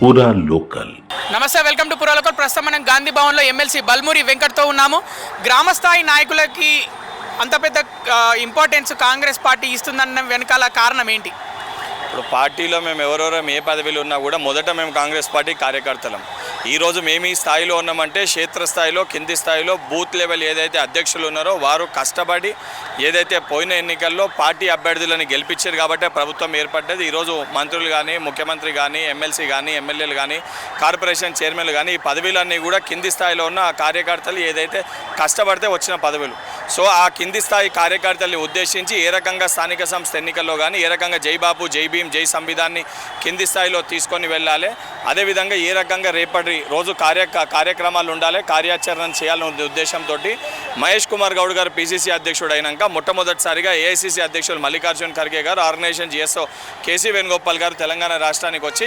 పూరా లోకల్. నమస్తే, welcome to పూరా లోకల్. ప్రస్తుతం మనం గాంధీ భవన్లో ఎమ్మెల్సీ బల్మూరి వెంకట్తో ఉన్నాము. గ్రామ స్థాయి నాయకులకి అంత పెద్ద ఇంపార్టెన్స్ కాంగ్రెస్ పార్టీ ఇస్తుందన్న వెనకాల కారణం ఏంటి? ఇప్పుడు పార్టీలో మేము ఎవరెవరం ఏ పదవిలో ఉన్నా కూడా మొదట మేము కాంగ్రెస్ పార్టీ కార్యకర్తలం. ఈరోజు మేము ఈ స్థాయిలో ఉన్నామంటే క్షేత్రస్థాయిలో కింది స్థాయిలో బూత్ లెవెల్ ఏదైతే అధ్యక్షులు ఉన్నారో వారు కష్టపడి ఏదైతే పోయిన ఎన్నికల్లో పార్టీ అభ్యర్థులను గెలిపించారు కాబట్టి ప్రభుత్వం ఏర్పడ్డది. ఈరోజు మంత్రులు కానీ, ముఖ్యమంత్రి కానీ, ఎమ్మెల్సీ కానీ, ఎమ్మెల్యేలు కానీ, కార్పొరేషన్ చైర్మన్లు కానీ ఈ పదవులన్నీ కూడా కింది స్థాయిలో ఉన్న ఆ కార్యకర్తలు ఏదైతే కష్టపడితే వచ్చిన పదవులు. సో ఆ కింది స్థాయి కార్యకర్తల్ని ఉద్దేశించి ఏ రకంగా స్థానిక సంస్థ ఎన్నికల్లో కానీ ఏ రకంగా జై బాపు, జై భీమ్, జై సంవిధాన్ని కింది స్థాయిలో తీసుకొని వెళ్ళాలి, అదేవిధంగా ఏ రకంగా రేపటి రోజు కార్యక్రమాలు ఉండాలి, కార్యాచరణ చేయాలనే ఉద్దేశంతో మహేష్ కుమార్ గౌడ్ గారు పిసిసి అధ్యక్షుడు అయినాక మొట్టమొదటిసారిగా ఏఐసిసి అధ్యక్షులు మల్లికార్జున్ ఖర్గే గారు, ఆర్గనైజేషన్ జిఎస్ఓ కేసీ వేణుగోపాల్ గారు తెలంగాణ రాష్ట్రానికి వచ్చి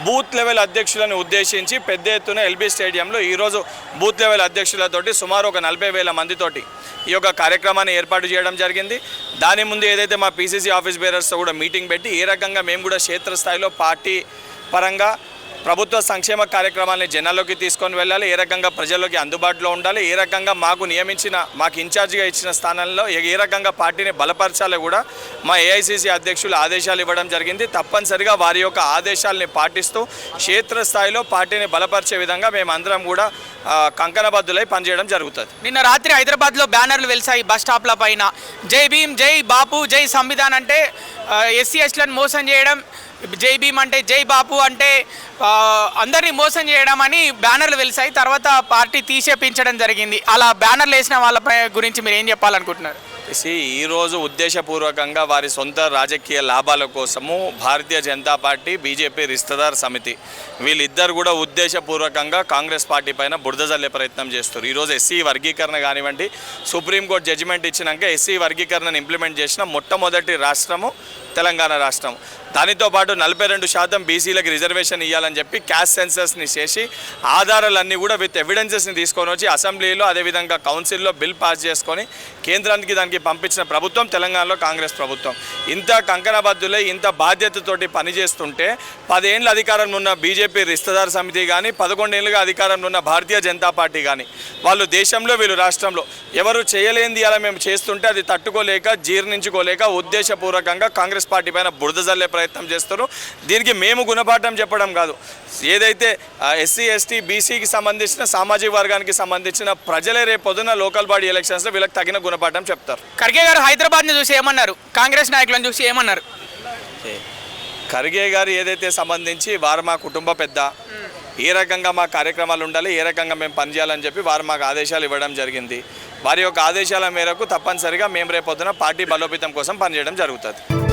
బూత్ లెవెల్ అధ్యక్షులను ఉద్దేశించి పెద్ద ఎత్తున ఎల్బీ స్టేడియంలో ఈరోజు బూత్ లెవెల్ అధ్యక్షులతోటి సుమారు ఒక 40,000 మందితోటి ఈ యొక్క కార్యక్రమాన్ని ఏర్పాటు చేయడం జరిగింది. దాని ముందు ఏదైతే మా పిసిసి ఆఫీస్ బేరర్స్తో కూడా మీటింగ్ పెట్టి ఏ రకంగా మేము కూడా క్షేత్రస్థాయిలో పార్టీ పరంగా ప్రభుత్వ సంక్షేమ కార్యక్రమాలని జనాల్లోకి తీసుకొని వెళ్ళాలి, ఏ రకంగా ప్రజల్లోకి అందుబాటులో ఉండాలి, ఏ రకంగా మాకు ఇన్ఛార్జిగా ఇచ్చిన స్థానంలో ఏ రకంగా పార్టీని బలపరచాలో కూడా మా ఏఐసిసి అధ్యక్షులు ఆదేశాలు ఇవ్వడం జరిగింది. తప్పనిసరిగా వారి యొక్క ఆదేశాలని పాటిస్తూ క్షేత్రస్థాయిలో పార్టీని బలపరిచే విధంగా మేమందరం కూడా కంకణబద్దులై పనిచేయడం జరుగుతుంది. నిన్న రాత్రి హైదరాబాద్లో బ్యానర్లు వెలిసాయి బస్ స్టాప్ల పైన. జై భీమ్, జై బాపు, జై సంవిధాన్ అంటే ఎస్సీ ఎస్టీలను మోసం చేయడం, జై భీమ్ అంటే జై బాపు అంటే అందరినీ మోసం చేయడం అని బ్యానర్లు వెలిసాయి. తర్వాత పార్టీ తీసేపించడం జరిగింది. అలా బ్యానర్లు వేసిన వాళ్ళపై గురించి మీరు ఏం చెప్పాలనుకుంటున్నారు? ఈరోజు ఉద్దేశపూర్వకంగా వారి సొంత రాజకీయ లాభాల కోసము భారతీయ జనతా పార్టీ, బీజేపీ రిస్తదార్ సమితి వీళ్ళిద్దరు కూడా ఉద్దేశపూర్వకంగా కాంగ్రెస్ పార్టీ పైన బురద జల్లే ప్రయత్నం చేస్తారు. ఈరోజు ఎస్సీ వర్గీకరణ కానివ్వండి, సుప్రీంకోర్టు జడ్జిమెంట్ ఇచ్చినాక ఎస్సీ వర్గీకరణను ఇంప్లిమెంట్ చేసిన మొట్టమొదటి రాష్ట్రము తెలంగాణ రాష్ట్రం. దానితో పాటు 42% బీసీలకు రిజర్వేషన్ ఇవ్వాలని చెప్పి క్యాస్ట్ సెన్సస్ని చేసి ఆధారాలన్నీ కూడా విత్ ఎవిడెన్సెస్ని తీసుకొని వచ్చి అసెంబ్లీలో అదేవిధంగా కౌన్సిల్లో బిల్ పాస్ చేసుకొని కేంద్రానికి దానికి పంపించిన ప్రభుత్వం తెలంగాణలో కాంగ్రెస్ ప్రభుత్వం. ఇంత కంకణబద్దులై ఇంత బాధ్యతతోటి పనిచేస్తుంటే 10 ఏళ్ళ అధికారంలో ఉన్న బీజేపీ రిస్తదార్ సమితి కానీ 11 ఏళ్ళుగా అధికారంలో ఉన్న భారతీయ జనతా పార్టీ కానీ వాళ్ళు దేశంలో వీళ్ళు రాష్ట్రంలో ఎవరు చేయలేంది అలా మేము చేస్తుంటే అది తట్టుకోలేక జీర్ణించుకోలేక ఉద్దేశపూర్వకంగా కాంగ్రెస్ పార్టీ పైన బురద జల్లే ప్రయత్నం చేస్తారు. దీనికి మేము గుణపాఠం చెప్పడం కాదు, ఏదైతే ఎస్సీ ఎస్టీ బీసీకి సంబంధించిన సామాజిక వర్గానికి సంబంధించిన ప్రజలే రేపు పొద్దున లోకల్ బాడీ ఎలక్షన్స్లో వీళ్ళకి తగిన గుణపాఠం చెప్తారు. ఖర్గే గారు హైదరాబాద్ని చూసి ఏమన్నారు? కాంగ్రెస్ నాయకులను చూసి ఏమన్నారు? ఖర్గే గారు ఏదైతే సంబంధించి వారు మా కుటుంబ పెద్ద, ఏ రకంగా మా కార్యక్రమాలు ఉండాలి, ఏ రకంగా మేము పనిచేయాలని చెప్పి వారు మాకు ఆదేశాలు ఇవ్వడం జరిగింది. వారి యొక్క ఆదేశాల మేరకు తప్పనిసరిగా మేము రేపొద్దున పార్టీ బలోపేతం కోసం పనిచేయడం జరుగుతుంది.